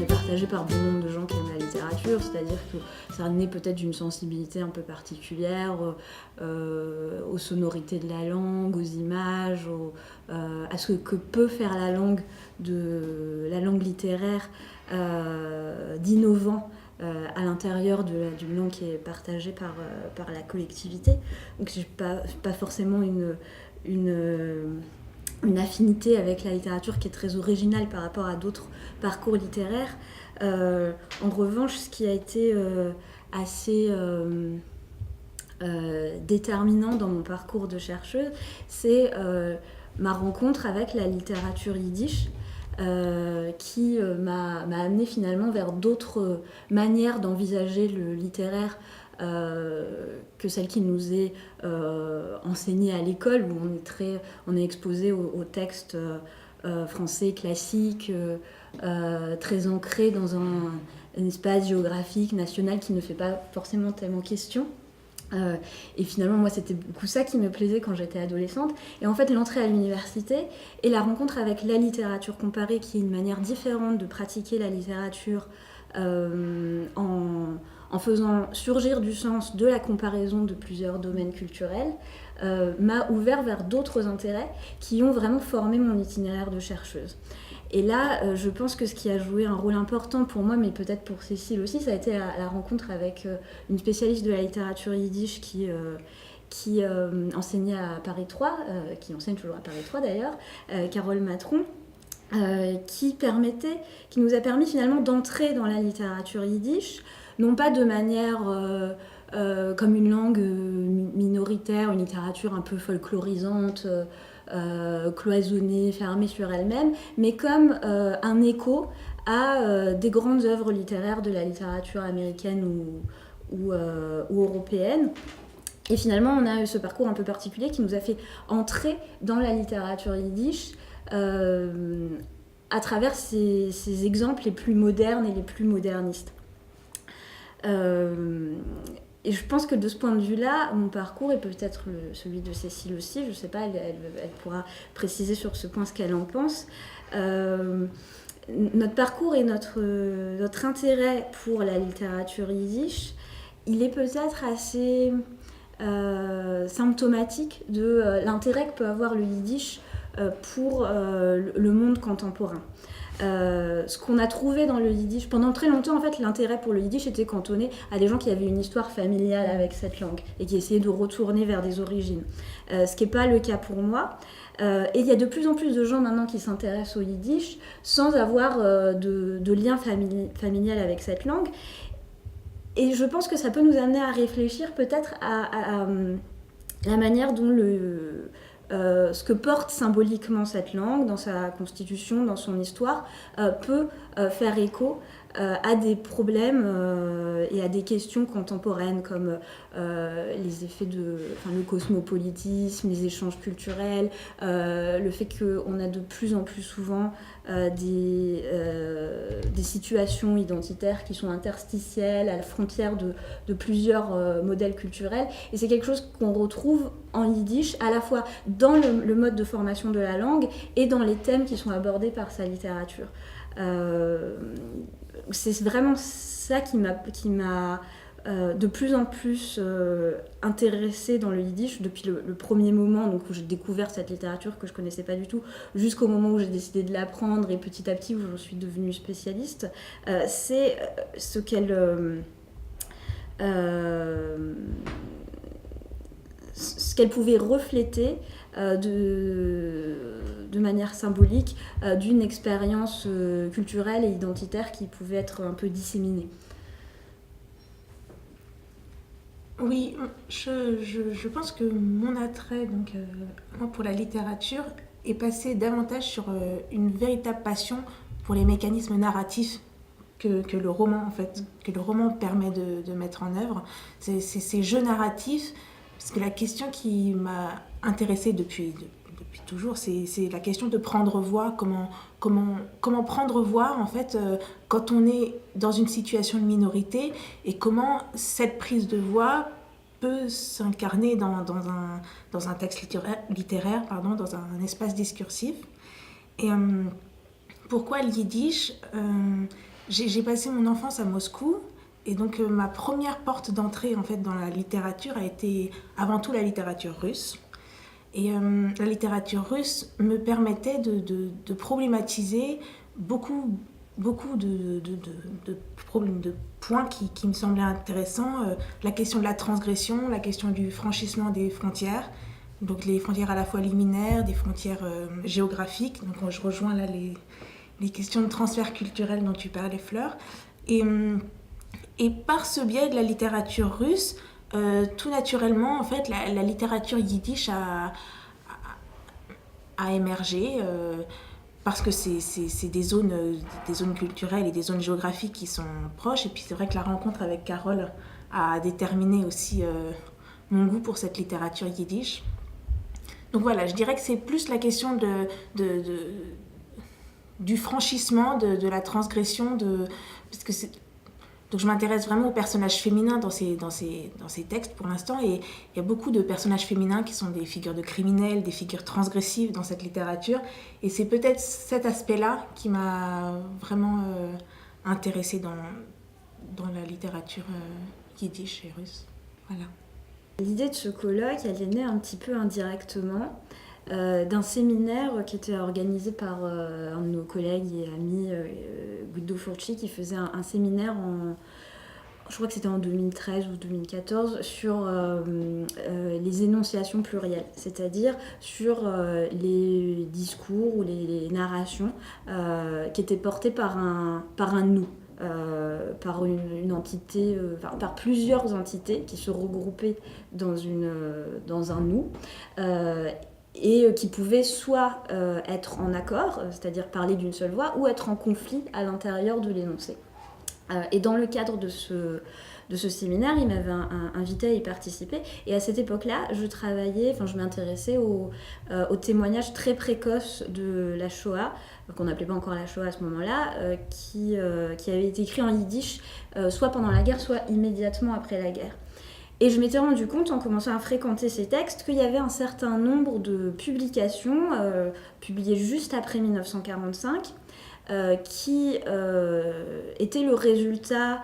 qui est partagé par bon nombre de gens qui aiment la littérature, c'est-à-dire que ça naît peut-être d'une sensibilité un peu particulière aux sonorités de la langue, aux images, à ce que peut faire la langue littéraire d'innovant à l'intérieur d'une langue qui est partagée par la collectivité. Donc j'ai pas forcément une affinité avec la littérature qui est très originale par rapport à d'autres parcours littéraires. En revanche, ce qui a été assez déterminant dans mon parcours de chercheuse, c'est ma rencontre avec la littérature yiddish, qui m'a amenée finalement vers d'autres manières d'envisager le littéraire que celle qui nous est enseignée à l'école, où on est exposé aux textes français classiques, très ancrés dans un espace géographique national qui ne fait pas forcément tellement question. Et finalement, moi, c'était beaucoup ça qui me plaisait quand j'étais adolescente. Et en fait, l'entrée à l'université et la rencontre avec la littérature comparée, qui est une manière différente de pratiquer la littérature en faisant surgir du sens de la comparaison de plusieurs domaines culturels, m'a ouvert vers d'autres intérêts qui ont vraiment formé mon itinéraire de chercheuse. Et là, je pense que ce qui a joué un rôle important pour moi, mais peut-être pour Cécile aussi, ça a été la rencontre avec une spécialiste de la littérature yiddish qui enseignait à Paris 3, qui enseigne toujours à Paris 3 d'ailleurs, Carole Matron, qui nous a permis finalement d'entrer dans la littérature yiddish, non pas de manière comme une langue minoritaire, une littérature un peu folklorisante, cloisonnée, fermée sur elle-même, mais comme un écho à des grandes œuvres littéraires de la littérature américaine ou européenne. Et finalement, on a eu ce parcours un peu particulier qui nous a fait entrer dans la littérature yiddish à travers ces exemples les plus modernes et les plus modernistes. Et je pense que de ce point de vue-là, mon parcours, et peut-être celui de Cécile aussi, je ne sais pas, elle pourra préciser sur ce point ce qu'elle en pense, notre parcours et notre intérêt pour la littérature yiddish, il est peut-être assez symptomatique de l'intérêt que peut avoir le yiddish pour le monde contemporain. Ce qu'on a trouvé dans le yiddish, pendant très longtemps, en fait, l'intérêt pour le yiddish était cantonné à des gens qui avaient une histoire familiale avec cette langue et qui essayaient de retourner vers des origines. Ce qui n'est pas le cas pour moi. Et il y a de plus en plus de gens maintenant qui s'intéressent au yiddish sans avoir de lien familial avec cette langue. Et je pense que ça peut nous amener à réfléchir peut-être à la manière dont ce que porte symboliquement cette langue, dans sa constitution, dans son histoire, peut faire écho à des problèmes et à des questions contemporaines comme les effets le cosmopolitisme, les échanges culturels, le fait qu'on a de plus en plus souvent des situations identitaires qui sont interstitielles, à la frontière de plusieurs modèles culturels. Et c'est quelque chose qu'on retrouve en yiddish, à la fois dans le mode de formation de la langue et dans les thèmes qui sont abordés par sa littérature. C'est vraiment ça qui m'a de plus en plus intéressée dans le yiddish depuis le premier moment donc, où j'ai découvert cette littérature que je ne connaissais pas du tout, jusqu'au moment où j'ai décidé de l'apprendre et petit à petit où j'en suis devenue spécialiste. C'est ce qu'elle pouvait refléter de manière symbolique d'une expérience culturelle et identitaire qui pouvait être un peu disséminée. Oui, je pense que mon attrait moi, pour la littérature est passé davantage sur une véritable passion pour les mécanismes narratifs que le roman permet de mettre en œuvre. C'est ces jeux narratifs, parce que la question qui m'a intéressée depuis toujours, c'est la question de prendre voix, comment prendre voix en fait quand on est dans une situation de minorité et comment cette prise de voix peut s'incarner dans un texte littéraire, dans un espace discursif. Et pourquoi le yiddish J'ai passé mon enfance à Moscou. Et donc ma première porte d'entrée en fait dans la littérature a été avant tout la littérature russe. Et la littérature russe me permettait de problématiser beaucoup, beaucoup de problèmes, de points qui me semblaient intéressants. La question de la transgression, la question du franchissement des frontières. Donc les frontières à la fois liminaires, des frontières géographiques. Donc je rejoins là les questions de transfert culturel dont tu parlais, Fleur. Et, et par ce biais de la littérature russe, tout naturellement, en fait, la littérature yiddish a émergé parce que c'est des zones culturelles et des zones géographiques qui sont proches. Et puis c'est vrai que la rencontre avec Carole a déterminé aussi mon goût pour cette littérature yiddish. Donc voilà, je dirais que c'est plus la question du franchissement, de la transgression, parce que donc je m'intéresse vraiment aux personnages féminins dans ces textes pour l'instant, et il y a beaucoup de personnages féminins qui sont des figures de criminels, des figures transgressives dans cette littérature, et c'est peut-être cet aspect-là qui m'a vraiment intéressée dans la littérature yiddish et russe. Voilà. L'idée de ce colloque, elle est née un petit peu indirectement d'un séminaire qui était organisé par un de nos collègues et amis, Guido Furci, qui faisait un séminaire je crois que c'était en 2013 ou 2014, sur les énonciations plurielles, c'est-à-dire sur les discours ou les narrations qui étaient portées par un nous. Par une entité, par plusieurs entités qui se regroupaient dans un nous, et qui pouvaient soit être en accord, c'est-à-dire parler d'une seule voix, ou être en conflit à l'intérieur de l'énoncé. Et dans le cadre de ce séminaire, il m'avait invité à y participer. Et à cette époque-là, je m'intéressais aux témoignages très précoces de la Shoah, qu'on n'appelait pas encore la Shoah à ce moment-là, qui avait été écrit en yiddish, soit pendant la guerre, soit immédiatement après la guerre. Et je m'étais rendu compte, en commençant à fréquenter ces textes, qu'il y avait un certain nombre de publications publiées juste après 1945, qui étaient le résultat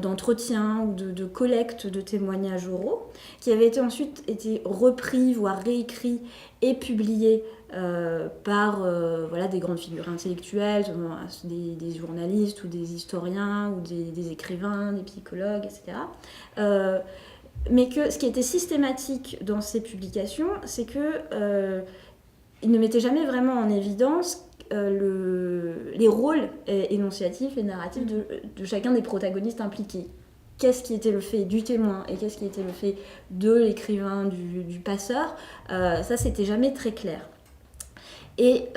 d'entretiens ou de collectes de témoignages oraux, qui avaient ensuite été repris, voire réécrits et publiés par des grandes figures intellectuelles, des journalistes ou des historiens ou des écrivains, des psychologues, etc. Mais que ce qui était systématique dans ces publications, c'est que ils ne mettaient jamais vraiment en évidence les rôles énonciatifs et narratifs de chacun des protagonistes impliqués. Qu'est-ce qui était le fait du témoin et qu'est-ce qui était le fait de l'écrivain, du passeur, ça c'était jamais très clair. Et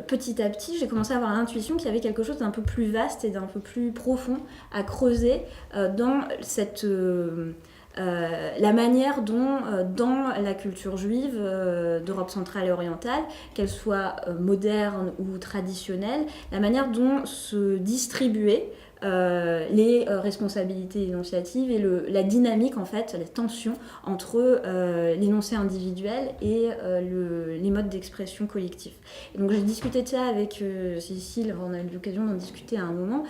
petit à petit, j'ai commencé à avoir l'intuition qu'il y avait quelque chose d'un peu plus vaste et d'un peu plus profond à creuser dans la manière dont, dans la culture juive d'Europe centrale et orientale, qu'elle soit moderne ou traditionnelle, la manière dont se distribuaient les responsabilités énonciatives et la dynamique, en fait, la tension entre l'énoncé individuel et les modes d'expression collectifs. Et donc j'ai discuté de ça avec Cécile, on a eu l'occasion d'en discuter à un moment,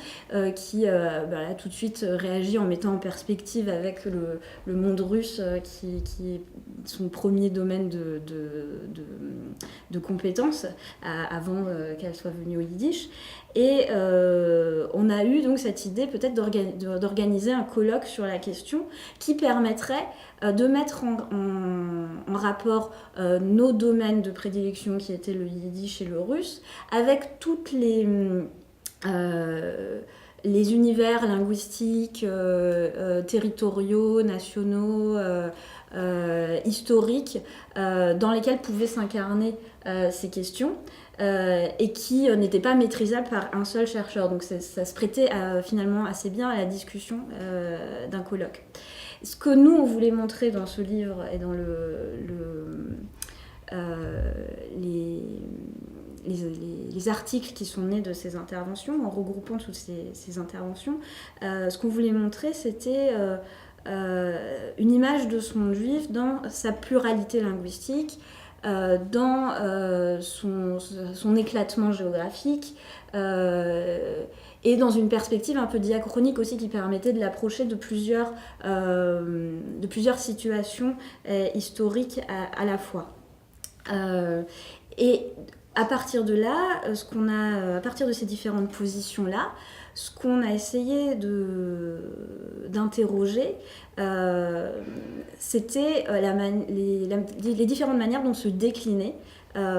qui a tout de suite réagi en mettant en perspective avec le monde russe qui est son premier domaine de compétences avant qu'elle soit venue au yiddish. Et on a eu donc cette idée peut-être d'organiser un colloque sur la question qui permettrait de mettre en rapport nos domaines de prédilection qui étaient le yiddish et le russe avec toutes les univers linguistiques, territoriaux, nationaux, historiques, dans lesquels pouvaient s'incarner ces questions. Et qui n'était pas maîtrisable par un seul chercheur. Donc ça se prêtait finalement assez bien à la discussion d'un colloque. Ce que nous, on voulait montrer dans ce livre et dans les articles qui sont nés de ces interventions, en regroupant toutes ces interventions, ce qu'on voulait montrer, c'était une image de ce monde juif dans sa pluralité linguistique, dans son éclatement géographique, et dans une perspective un peu diachronique aussi qui permettait de l'approcher de plusieurs situations historiques à la fois. Et à partir de là, à partir de ces différentes positions-là, ce qu'on a essayé d'interroger, c'était les différentes manières dont se déclinaient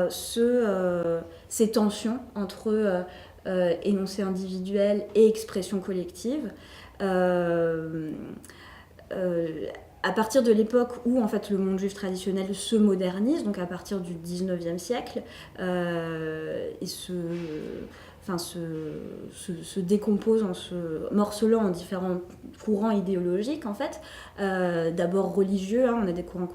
ces tensions entre énoncé individuel et expression collective. À partir de l'époque où en fait, le monde juif traditionnel se modernise, donc à partir du 19e siècle, et se décompose en se morcelant en différents courants idéologiques en fait. D'abord religieux, on a des courants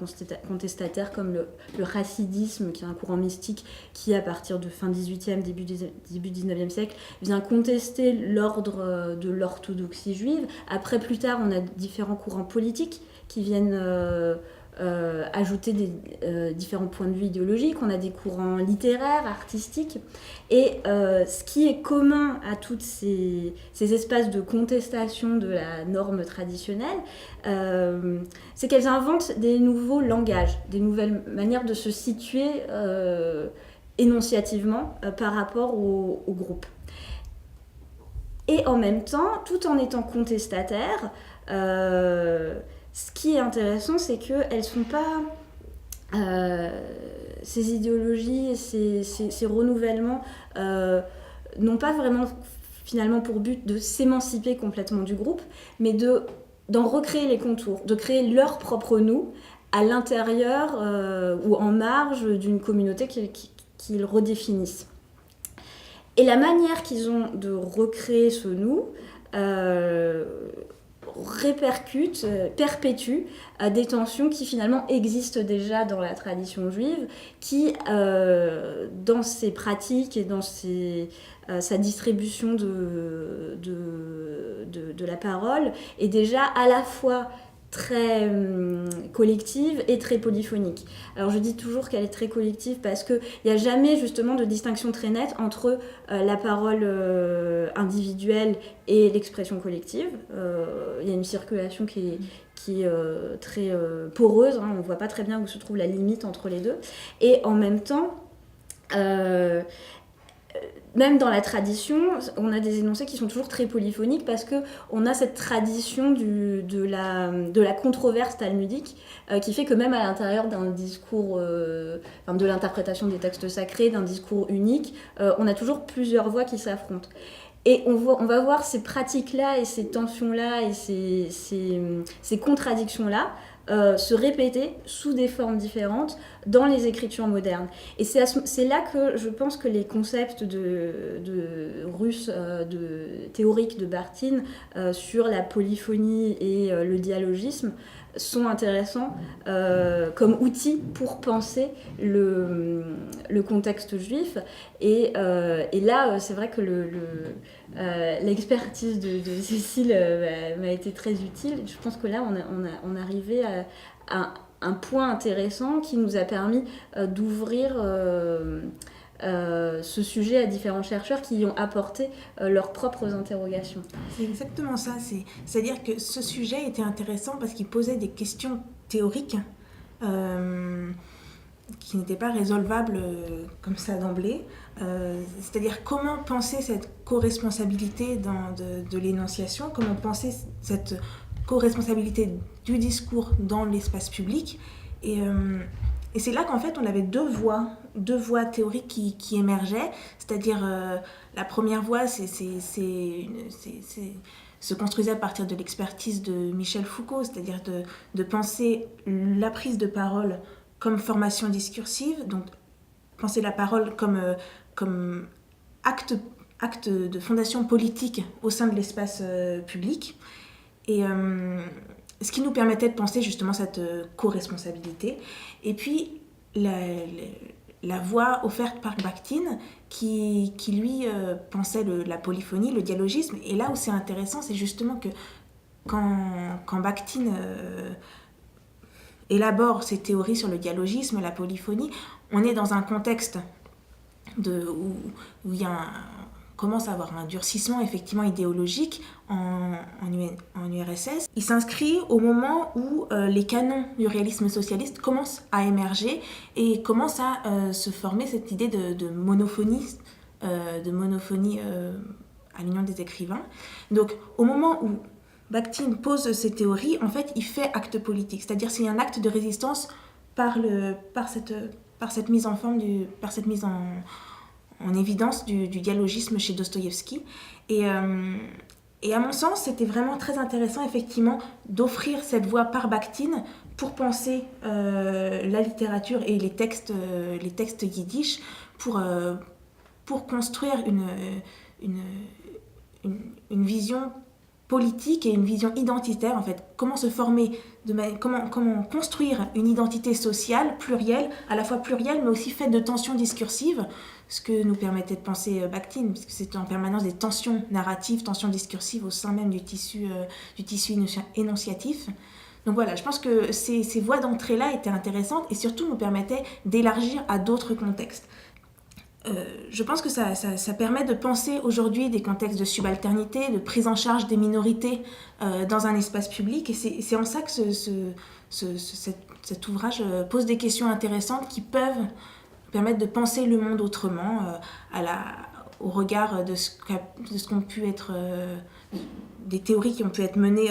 contestataires comme le chassidisme, qui est un courant mystique qui à partir de fin 18e, début 19e siècle vient contester l'ordre de l'orthodoxie juive. Après, plus tard, on a différents courants politiques qui viennent ajouter différents points de vue idéologiques. On a des courants littéraires, artistiques. Et ce qui est commun à tous ces espaces de contestation de la norme traditionnelle, c'est qu'elles inventent des nouveaux langages, des nouvelles manières de se situer énonciativement par rapport au groupe. Et en même temps, tout en étant contestataires, ce qui est intéressant, c'est qu'elles ne sont pas... ces idéologies et ces renouvellements n'ont pas vraiment finalement pour but de s'émanciper complètement du groupe, mais d'en recréer les contours, de créer leur propre nous à l'intérieur ou en marge d'une communauté qu'ils redéfinissent. Et la manière qu'ils ont de recréer ce nous perpétue des tensions qui finalement existent déjà dans la tradition juive, qui dans ses pratiques et dans sa distribution de la parole est déjà à la fois très collective et très polyphonique. Alors je dis toujours qu'elle est très collective parce qu'il n'y a jamais justement de distinction très nette entre la parole individuelle et l'expression collective. Il y a une circulation qui est très poreuse, on ne voit pas très bien où se trouve la limite entre les deux. Et en même temps, même dans la tradition, on a des énoncés qui sont toujours très polyphoniques parce qu'on a cette tradition de la controverse talmudique qui fait que même à l'intérieur d'un discours, de l'interprétation des textes sacrés, d'un discours unique, on a toujours plusieurs voix qui s'affrontent. Et on va voir ces pratiques-là et ces tensions-là et ces contradictions-là se répéter sous des formes différentes dans les écritures modernes. Et c'est là que je pense que les concepts de russe théoriques de Barthes sur la polyphonie et le dialogisme sont intéressants comme outils pour penser le contexte juif. Et là, c'est vrai que l'expertise de Cécile m'a été très utile. Je pense que là, on arrivait à un point intéressant qui nous a permis d'ouvrir ce sujet à différents chercheurs qui y ont apporté leurs propres interrogations. C'est exactement ça. C'est-à-dire que ce sujet était intéressant parce qu'il posait des questions théoriques qui n'étaient pas résolvables comme ça d'emblée. C'est-à-dire comment penser cette co-responsabilité de l'énonciation, comment penser cette co-responsabilité du discours dans l'espace public. Et c'est là qu'en fait on avait deux voies théoriques qui émergeaient, c'est-à-dire la première voie se construisait à partir de l'expertise de Michel Foucault, c'est-à-dire de penser la prise de parole comme formation discursive, donc penser la parole comme acte de fondation politique au sein de l'espace public, et ce qui nous permettait de penser justement cette co-responsabilité. Et puis la voie offerte par Bakhtin qui lui pensait la polyphonie, le dialogisme. Et là où c'est intéressant, c'est justement que quand Bakhtin élabore ses théories sur le dialogisme, la polyphonie, on est dans un contexte où il y a commence à avoir un durcissement effectivement idéologique en URSS. Il s'inscrit au moment où les canons du réalisme socialiste commencent à émerger et commence à se former cette idée de monophonie à l'Union des écrivains. Donc au moment où Bakhtin pose ses théories, en fait, il fait acte politique, c'est-à-dire c'est un acte de résistance par cette mise en forme, par cette mise en évidence du dialogisme chez Dostoïevski. Et à mon sens, c'était vraiment très intéressant, effectivement, d'offrir cette voie par Bakhtin pour penser la littérature et les textes yiddish pour construire une vision politique et une vision identitaire, en fait. Comment se former, comment construire une identité sociale plurielle, à la fois plurielle, mais aussi faite de tensions discursives, ce que nous permettait de penser Bakhtin, puisque c'était en permanence des tensions narratives, tensions discursives au sein même du tissu énonciatif. Donc voilà, je pense que ces voies d'entrée-là étaient intéressantes et surtout nous permettaient d'élargir à d'autres contextes. Je pense que ça permet de penser aujourd'hui des contextes de subalternité, de prise en charge des minorités dans un espace public. Et c'est en ça que cet ouvrage pose des questions intéressantes qui peuvent permettre de penser le monde autrement au regard de ce qu'ont pu être des théories qui ont pu être menées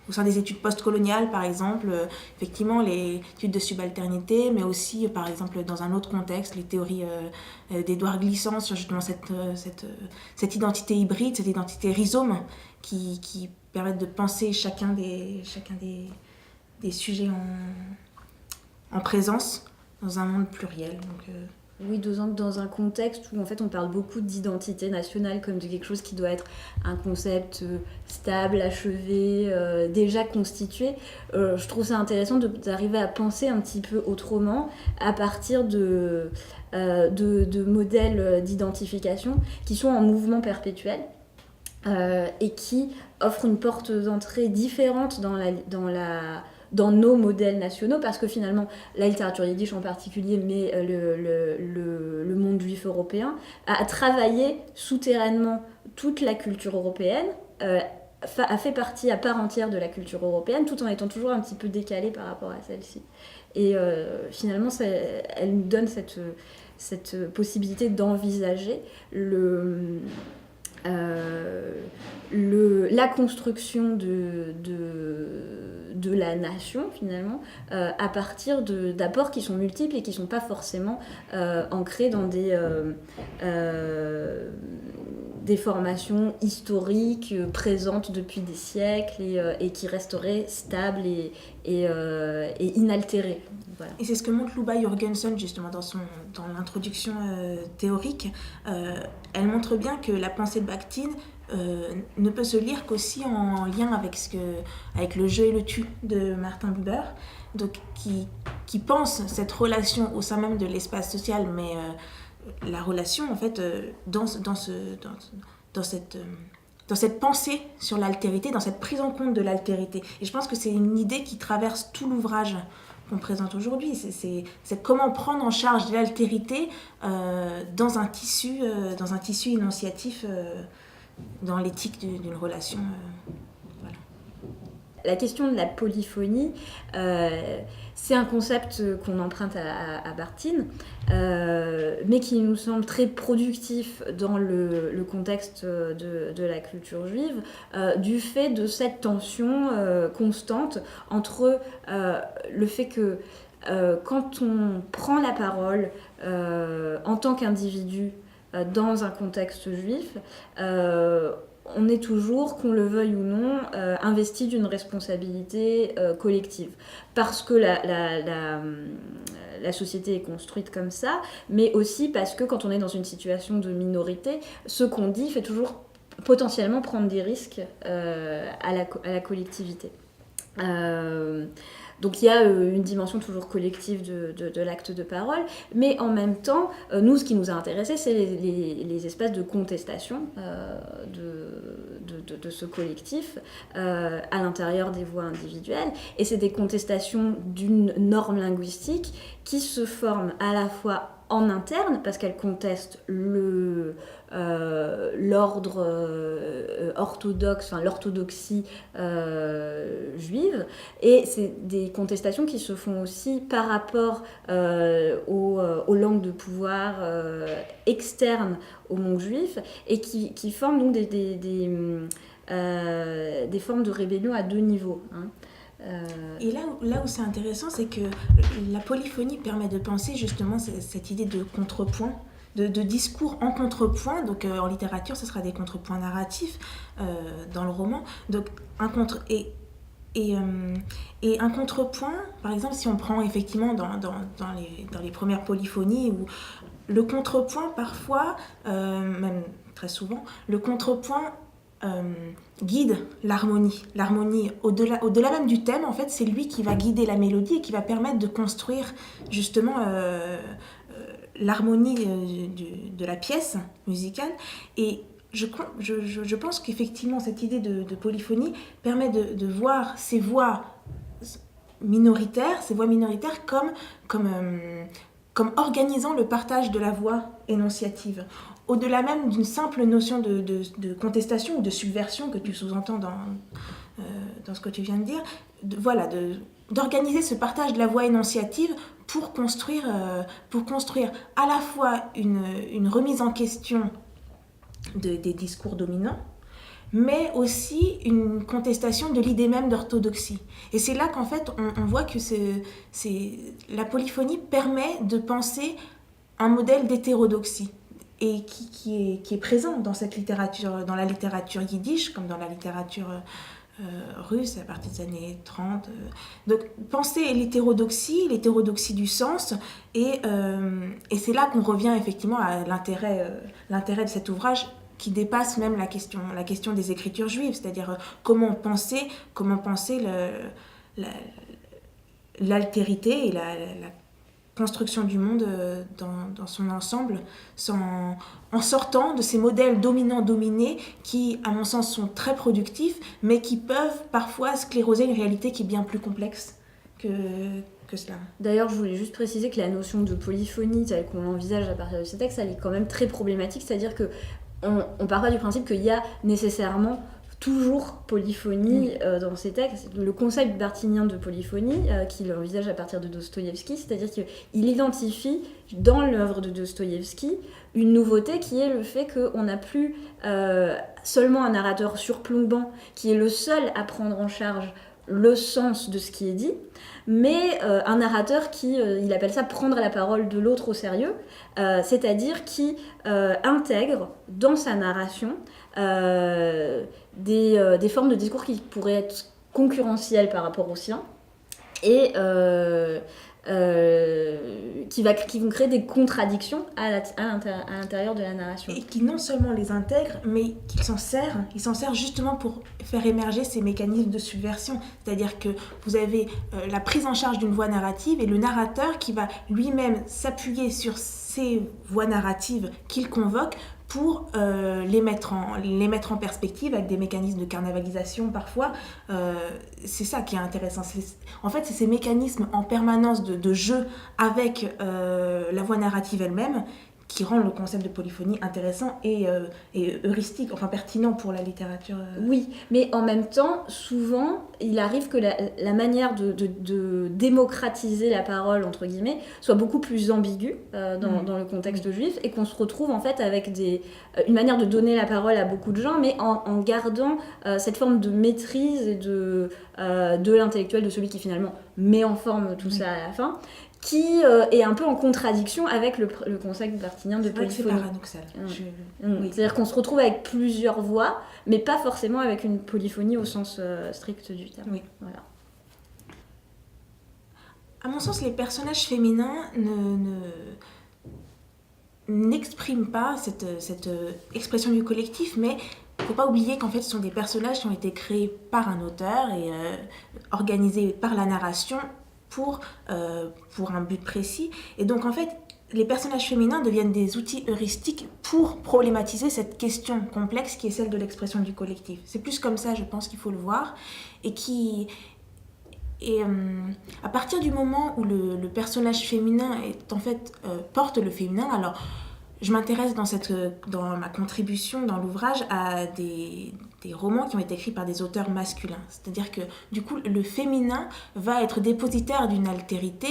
au sein des études postcoloniales, par exemple, effectivement, les études de subalternité, mais aussi, par exemple, dans un autre contexte, les théories d'Édouard Glissant sur justement cette identité hybride, cette identité rhizome, qui permettent de penser chacun des sujets en présence dans un monde pluriel. Donc, Oui, dans un contexte où en fait on parle beaucoup d'identité nationale comme de quelque chose qui doit être un concept stable, achevé, déjà constitué, je trouve ça intéressant d'arriver à penser un petit peu autrement à partir de modèles d'identification qui sont en mouvement perpétuel et qui offrent une porte d'entrée différente dans nos modèles nationaux, parce que finalement, la littérature yiddish en particulier, mais le monde juif européen, a travaillé souterrainement toute la culture européenne, a fait partie à part entière de la culture européenne, tout en étant toujours un petit peu décalée par rapport à celle-ci. Et finalement, elle nous donne cette possibilité d'envisager la construction de la nation, finalement, à partir d'apports qui sont multiples et qui ne sont pas forcément ancrés dans des formations historiques présentes depuis des siècles et qui resteraient stables et inaltérées. Voilà. Et c'est ce que montre Luba Jürgensen justement dans l'introduction théorique. Elle montre bien que la pensée de Bakhtin ne peut se lire qu'aussi en lien avec le je et le tu de Martin Buber, donc qui pense cette relation au sein même de l'espace social, mais la relation en fait dans cette pensée sur l'altérité, dans cette prise en compte de l'altérité. Et je pense que c'est une idée qui traverse tout l'ouvrage qu'on présente aujourd'hui. C'est comment prendre en charge l'altérité dans un tissu énonciatif, dans l'éthique d'une relation. Voilà. La question de la polyphonie, c'est un concept qu'on emprunte à Bakhtin, mais qui nous semble très productif dans le contexte de la culture juive, du fait de cette tension constante entre le fait que quand on prend la parole en tant qu'individu dans un contexte juif, on est toujours, qu'on le veuille ou non, investi d'une responsabilité collective. Parce que la société est construite comme ça, mais aussi parce que quand on est dans une situation de minorité, ce qu'on dit fait toujours potentiellement prendre des risques à la collectivité. Donc il y a une dimension toujours collective de l'acte de parole, mais en même temps, nous, ce qui nous a intéressé, c'est les espaces de contestation de ce collectif à l'intérieur des voix individuelles. Et c'est des contestations d'une norme linguistique qui se forment à la fois en interne, parce qu'elle conteste l'ordre orthodoxe, enfin l'orthodoxie juive, et c'est des contestations qui se font aussi par rapport aux langues de pouvoir externes au monde juif, et qui forment donc des formes de rébellion à deux niveaux. Hein. Et là où c'est intéressant, c'est que la polyphonie permet de penser justement cette idée de contrepoint, de discours en contrepoint. Donc en littérature, ce sera des contrepoints narratifs dans le roman. Donc un contrepoint, par exemple, si on prend effectivement dans les premières polyphonies, où le contrepoint parfois, même très souvent, le contrepoint guide l'harmonie. L'harmonie, au-delà même du thème, en fait, c'est lui qui va guider la mélodie et qui va permettre de construire justement l'harmonie de la pièce musicale. Et je pense qu'effectivement, cette idée de polyphonie permet de voir ces voix minoritaires comme organisant le partage de la voix énonciative. Au-delà même d'une simple notion de contestation ou de subversion que tu sous-entends dans ce que tu viens de dire, d'organiser ce partage de la voix énonciative pour construire à la fois une remise en question des discours dominants, mais aussi une contestation de l'idée même d'orthodoxie. Et c'est là qu'en fait on voit que la polyphonie permet de penser un modèle d'hétérodoxie, et qui est présent dans cette littérature, dans la littérature yiddish, comme dans la littérature russe à partir des années 30. Donc penser l'hétérodoxie du sens, et c'est là qu'on revient effectivement à l'intérêt de cet ouvrage, qui dépasse même la question des écritures juives, c'est-à-dire comment penser l'altérité et la construction du monde dans son ensemble, en sortant de ces modèles dominants-dominés qui, à mon sens, sont très productifs, mais qui peuvent parfois scléroser une réalité qui est bien plus complexe que cela. D'ailleurs, je voulais juste préciser que la notion de polyphonie, telle qu'on l'envisage à partir de ces textes, elle est quand même très problématique, c'est-à-dire que on part pas du principe qu'il y a nécessairement toujours polyphonie dans ces textes. Le concept barthinien de polyphonie, qu'il envisage à partir de Dostoïevski, c'est-à-dire qu'il identifie dans l'œuvre de Dostoïevski une nouveauté qui est le fait qu'on n'a plus seulement un narrateur surplombant qui est le seul à prendre en charge le sens de ce qui est dit, mais un narrateur qui, il appelle ça prendre la parole de l'autre au sérieux, c'est-à-dire qui intègre dans sa narration des formes de discours qui pourraient être concurrentielles par rapport au sien, et qui vont créer des contradictions à l'intérieur de la narration. Et qui non seulement les intègre, mais qu'il s'en sert. Il s'en sert justement pour faire émerger ces mécanismes de subversion. C'est-à-dire que vous avez la prise en charge d'une voix narrative et le narrateur qui va lui-même s'appuyer sur ces voix narratives qu'il convoque pour les mettre en perspective avec des mécanismes de carnavalisation parfois. C'est ça qui est intéressant. En fait, c'est ces mécanismes en permanence de jeu avec la voix narrative elle-même qui rend le concept de polyphonie intéressant et heuristique, enfin pertinent pour la littérature. Oui, mais en même temps, souvent, il arrive que la manière de démocratiser la parole, entre guillemets, soit beaucoup plus ambiguë dans le contexte juif, et qu'on se retrouve en fait avec une manière de donner la parole à beaucoup de gens, mais en gardant cette forme de maîtrise et de l'intellectuel, de celui qui finalement met en forme tout ça à la fin, qui est un peu en contradiction avec le concept barthinien de polyphonie. C'est paradoxal. Oui. C'est-à-dire qu'on se retrouve avec plusieurs voix, mais pas forcément avec une polyphonie au sens strict du terme. Oui. Voilà. À mon sens, les personnages féminins n'expriment pas cette expression du collectif, mais faut pas oublier qu'en fait, ce sont des personnages qui ont été créés par un auteur et organisés par la narration pour un but précis. Et donc, en fait, les personnages féminins deviennent des outils heuristiques pour problématiser cette question complexe qui est celle de l'expression du collectif. C'est plus comme ça, je pense, qu'il faut le voir. Et à partir du moment où le personnage féminin porte le féminin, alors je m'intéresse dans ma contribution dans l'ouvrage à des romans qui ont été écrits par des auteurs masculins. C'est-à-dire que du coup, le féminin va être dépositaire d'une altérité,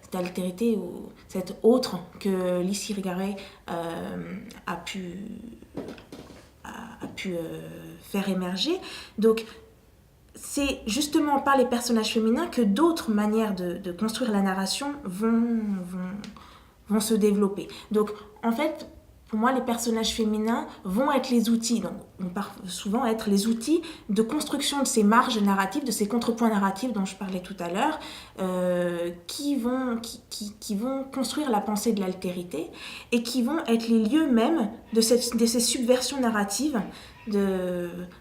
cette altérité ou cette autre que Liz Irigaray a pu faire émerger. Donc, c'est justement par les personnages féminins que d'autres manières de construire la narration vont se développer. Donc, en fait, pour moi, les personnages féminins vont être les outils, donc on parle souvent être les outils de construction de ces marges narratives, de ces contrepoints narratifs dont je parlais tout à l'heure, qui vont construire la pensée de l'altérité et qui vont être les lieux même de ces subversions narratives.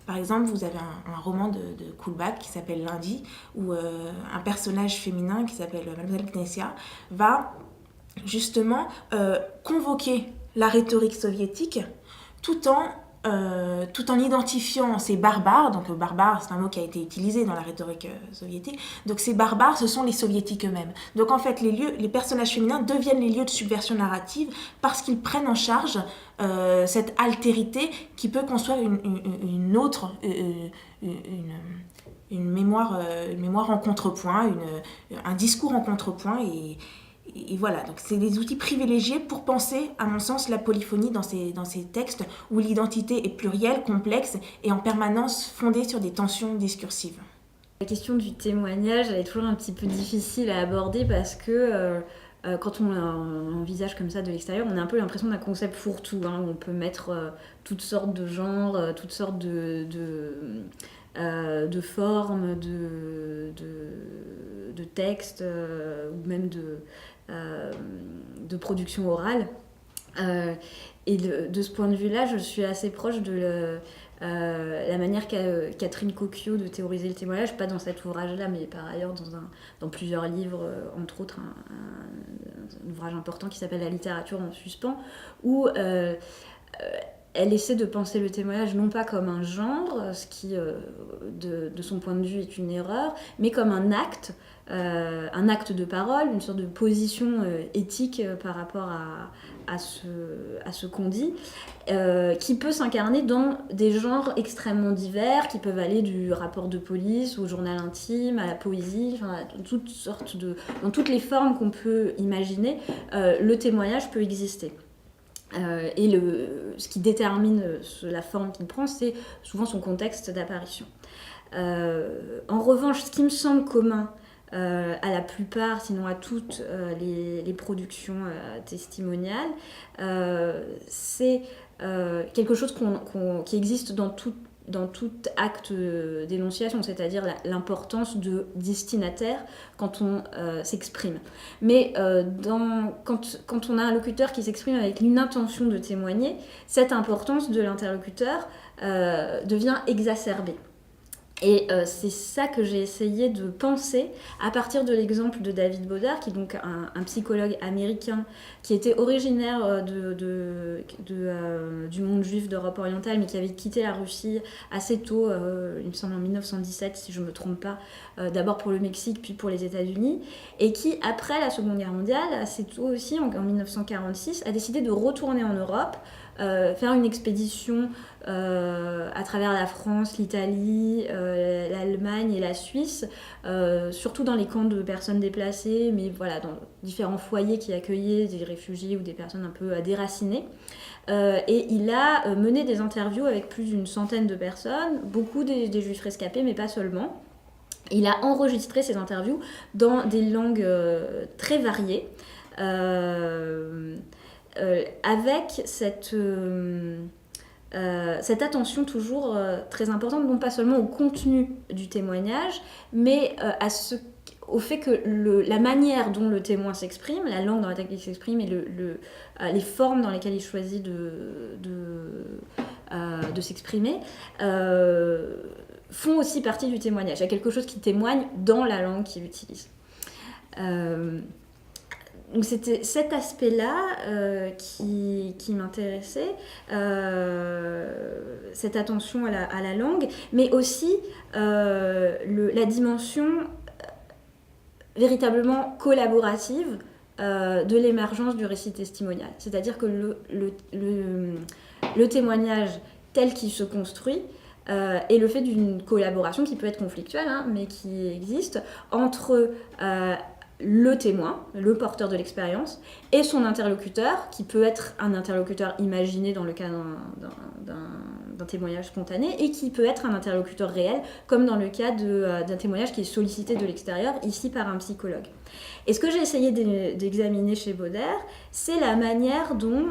Par exemple, vous avez un roman de Kullback qui s'appelle Lundi, où un personnage féminin qui s'appelle Mademoiselle Knessia va justement convoquer la rhétorique soviétique tout en identifiant ces barbares. Donc barbare, c'est un mot qui a été utilisé dans la rhétorique soviétique. Donc ces barbares, ce sont les soviétiques eux-mêmes. Donc en fait, les personnages féminins deviennent les lieux de subversion narrative parce qu'ils prennent en charge cette altérité qui peut construire une mémoire en contrepoint, un discours en contrepoint et voilà, donc c'est des outils privilégiés pour penser, à mon sens, la polyphonie dans ces textes où l'identité est plurielle, complexe et en permanence fondée sur des tensions discursives. La question du témoignage, elle est toujours un petit peu difficile à aborder parce que quand on envisage comme ça de l'extérieur, on a un peu l'impression d'un concept fourre-tout, hein, où on peut mettre toutes sortes de genres, toutes sortes de formes, de textes ou même de production orale. Et de ce point de vue-là, je suis assez proche de la manière qu'a Catherine Cocchio de théoriser le témoignage, pas dans cet ouvrage-là, mais par ailleurs dans plusieurs livres, entre autres un ouvrage important qui s'appelle La littérature en suspens, où elle essaie de penser le témoignage non pas comme un genre, ce qui, de son point de vue, est une erreur, mais comme un acte de parole, une sorte de position éthique par rapport à ce qu'on dit, qui peut s'incarner dans des genres extrêmement divers, qui peuvent aller du rapport de police au journal intime, à la poésie, enfin, dans toutes les formes qu'on peut imaginer, le témoignage peut exister. Et ce qui détermine la forme qu'il prend, c'est souvent son contexte d'apparition. En revanche, ce qui me semble commun à la plupart, sinon à toutes les productions testimoniales, c'est quelque chose qui existe dans tout acte d'énonciation, c'est-à-dire l'importance de destinataire quand on s'exprime. Mais quand on a un locuteur qui s'exprime avec une intention de témoigner, cette importance de l'interlocuteur devient exacerbée. Et c'est ça que j'ai essayé de penser à partir de l'exemple de David Bodar, qui est donc un psychologue américain qui était originaire du monde juif d'Europe orientale, mais qui avait quitté la Russie assez tôt, il me semble en 1917 si je ne me trompe pas, d'abord pour le Mexique puis pour les États-Unis, et qui après la Seconde Guerre mondiale, assez tôt aussi, en 1946, a décidé de retourner en Europe, faire une expédition à travers la France, l'Italie, l'Allemagne et la Suisse, surtout dans les camps de personnes déplacées, mais voilà, dans différents foyers qui accueillaient des réfugiés ou des personnes un peu déracinées. Et il a mené des interviews avec plus d'une centaine de personnes, beaucoup des juifs rescapés, mais pas seulement. Il a enregistré ces interviews dans des langues très variées, avec cette attention toujours très importante, non pas seulement au contenu du témoignage, mais au fait que la manière dont le témoin s'exprime, la langue dans laquelle il s'exprime et les formes dans lesquelles il choisit de s'exprimer, font aussi partie du témoignage. Il y a quelque chose qui témoigne dans la langue qu'il utilise. Donc c'était cet aspect-là qui m'intéressait, cette attention à la langue, mais aussi la dimension véritablement collaborative de l'émergence du récit testimonial. C'est-à-dire que le témoignage tel qu'il se construit est le fait d'une collaboration qui peut être conflictuelle, hein, mais qui existe entre le témoin, le porteur de l'expérience, et son interlocuteur, qui peut être un interlocuteur imaginé dans le cas d'un témoignage spontané, et qui peut être un interlocuteur réel, comme dans le cas d'un témoignage qui est sollicité de l'extérieur, ici par un psychologue. Et ce que j'ai essayé d'examiner chez Baudère, c'est la manière dont,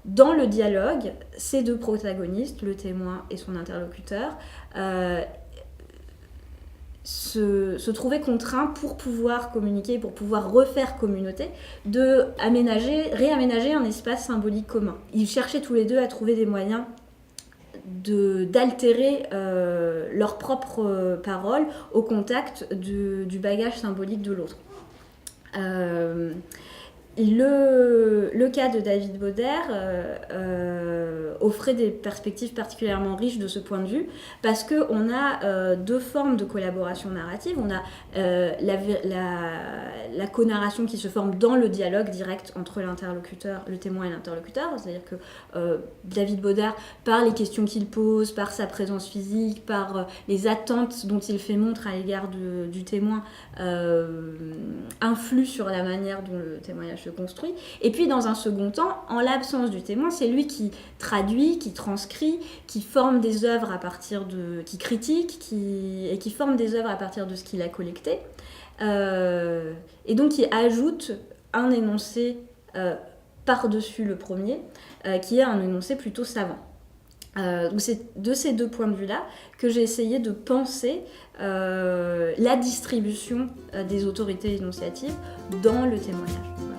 dans le dialogue, ces deux protagonistes, le témoin et son interlocuteur, se trouvaient contraints pour pouvoir communiquer, pour pouvoir refaire communauté, de réaménager un espace symbolique commun. Ils cherchaient tous les deux à trouver des moyens d'altérer leurs propres paroles au contact du bagage symbolique de l'autre. Le cas de David Baudère offrait des perspectives particulièrement riches de ce point de vue, parce qu'on a deux formes de collaboration narrative. On a la co-narration qui se forme dans le dialogue direct entre l'interlocuteur, le témoin et l'interlocuteur, c'est-à-dire que David Baudère, par les questions qu'il pose, par sa présence physique, par les attentes dont il fait montre à l'égard du témoin, influe sur la manière dont le témoignage se construit. Et puis dans un second temps, en l'absence du témoin, c'est lui qui traduit, qui transcrit, qui forme des œuvres qui critique, et qui forme des œuvres à partir de ce qu'il a collecté, et donc qui ajoute un énoncé par-dessus le premier, qui est un énoncé plutôt savant. Donc c'est de ces deux points de vue-là que j'ai essayé de penser la distribution des autorités énonciatives dans le témoignage.